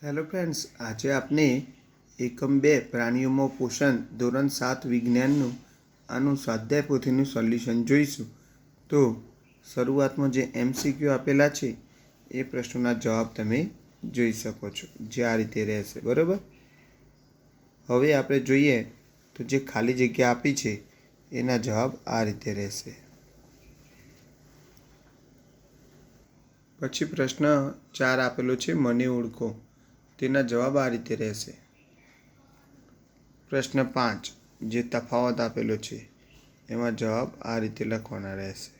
Hello friends, आज आपने एकम 2 प्राणीओं पोषण धोरण 7 विज्ञानનું આનું સ્વાધ્યાય પોથીનું સોલ્યુશન જોઈશું। તો શરૂઆતમાં જે MCQ આપેલા છે એ પ્રશ્નોના જવાબ તમે જોઈ શકો છો, જે આ રીતે રહેશે। બરાબર, હવે આપણે જોઈએ તો જે ખાલી જગ્યા આપી છે એના જવાબ આ રીતે રહેશે। પછી પ્રશ્ન 4 આપેલો છે, મને ઓળખો, તેના જવાબ આ રીતે રહેશે। પ્રશ્ન 5 જે તફાવત આપેલો છે એમાં જવાબ આ રીતે લખવાના રહેશે।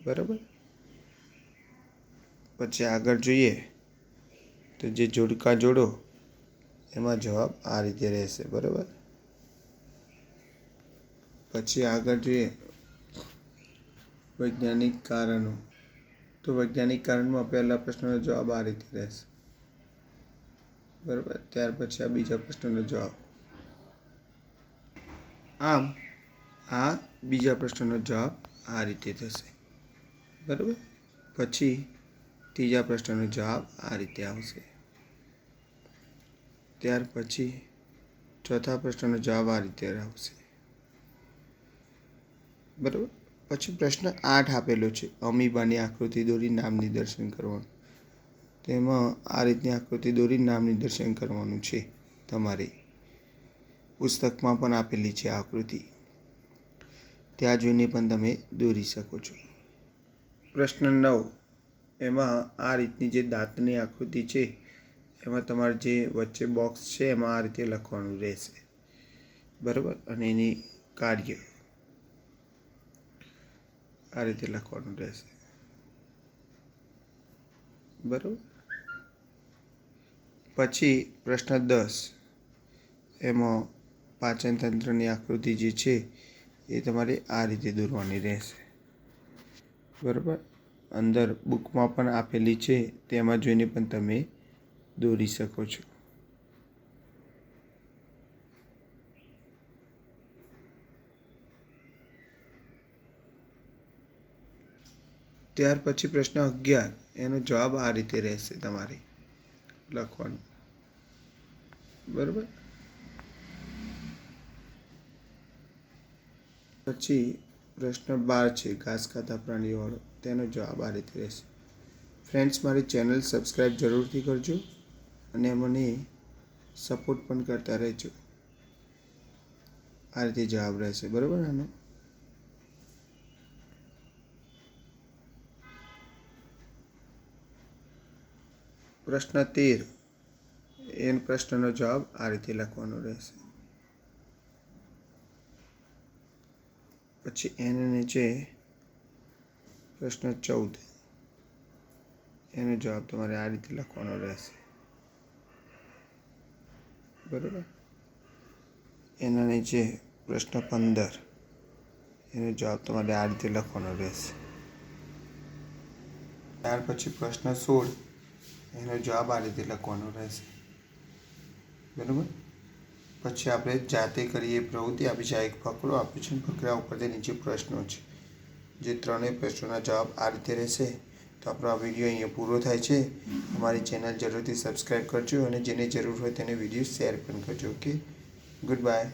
બરાબર, પછી આગળ જોઈએ તો જે જોડકા જોડો એમાં જવાબ આ રીતે રહેશે। બરાબર, પછી આગળ જોઈએ વૈજ્ઞાનિક કારણો, તો વૈજ્ઞાનિક કારણમાં પહેલા પ્રશ્નનો જવાબ આ રીતે રહેશે। બરાબર, ત્યાર પછી આ બીજા પ્રશ્નનો જવાબ, આમ આ બીજા પ્રશ્નનો જવાબ આ રીતે થશે। બરાબર, પછી ત્રીજા પ્રશ્નનો જવાબ આ રીતે આવશે। ત્યાર પછી ચોથા પ્રશ્નનો જવાબ આ રીતે આવશે। બરાબર, પછી પ્રશ્ન 8 આપેલો છે, અમીબાની આકૃતિ દોરી નામ નિદર્શન કરવાનું। તેમાં આ રીતની આકૃતિ દોરી નામ નિદર્શન કરવાનું છે। તમારે પુસ્તકમાં પણ આપેલી છે આકૃતિ, ત્યાં જોઈને પણ તમે દોરી શકો છો। પ્રશ્ન 9 એમાં આ રીતની જે દાંતની આકૃતિ છે એમાં તમારે જે વચ્ચે બોક્સ છે એમાં આ રીતે લખવાનું રહેશે। બરાબર, અને એની કાર્ય આ રીતે લખવાનું રહેશે। બરાબર, પછી પ્રશ્ન 10 એમાં પાચન તંત્રની આકૃતિ જે છે એ તમારે આ રીતે દોરવાની રહેશે। બરાબર, અંદર બુકમાં પણ આપેલી છે, તેમાં જોઈને પણ તમે દોરી શકો છો। ત્યાર પછી પ્રશ્ન 11 એનો જવાબ આ રીતે રહેશે, તમારે લખવાનું। બરાબર, પછી પ્રશ્ન 12 છે ઘાસ ખાતા પ્રાણીઓવાળો, તેનો જવાબ આ રીતે રહેશે। ફ્રેન્ડ્સ, મારી ચેનલ સબસ્ક્રાઈબ જરૂરથી કરજો અને મને સપોર્ટ પણ કરતા રહેજો। આ રીતે જવાબ રહેશે। બરાબર, આનો પ્રશ્ન 13 એ પ્રશ્નનો જવાબ આ રીતે લખવાનો રહેશે। પછી એને નીચે પ્રશ્ન 14 એનો જવાબ તમારે આ રીતે લખવાનો રહેશે। બરાબર, એના નીચે પ્રશ્ન 15 એનો જવાબ તમારે આ રીતે લખવાનો રહેશે। ત્યાર પછી પ્રશ્ન 16 એનો જવાબ આ રીતે લખવાનો રહેશે। બરાબર, પછી આપણે જાતે કરીએ પ્રવૃત્તિ આપી છે, એક ફકરો આપ્યો છે, ફકરા ઉપરથી નીચે પ્રશ્નો છે, જે ત્રણેય પ્રશ્નોના જવાબ આ રીતે રહેશે। તો આપણો આ વિડીયો અહીંયા પૂરો થાય છે। અમારી ચેનલ જરૂરથી સબસ્ક્રાઈબ કરજો અને જેને જરૂર હોય તેને વિડીયો શેર પણ કરજો। Okay, good bye.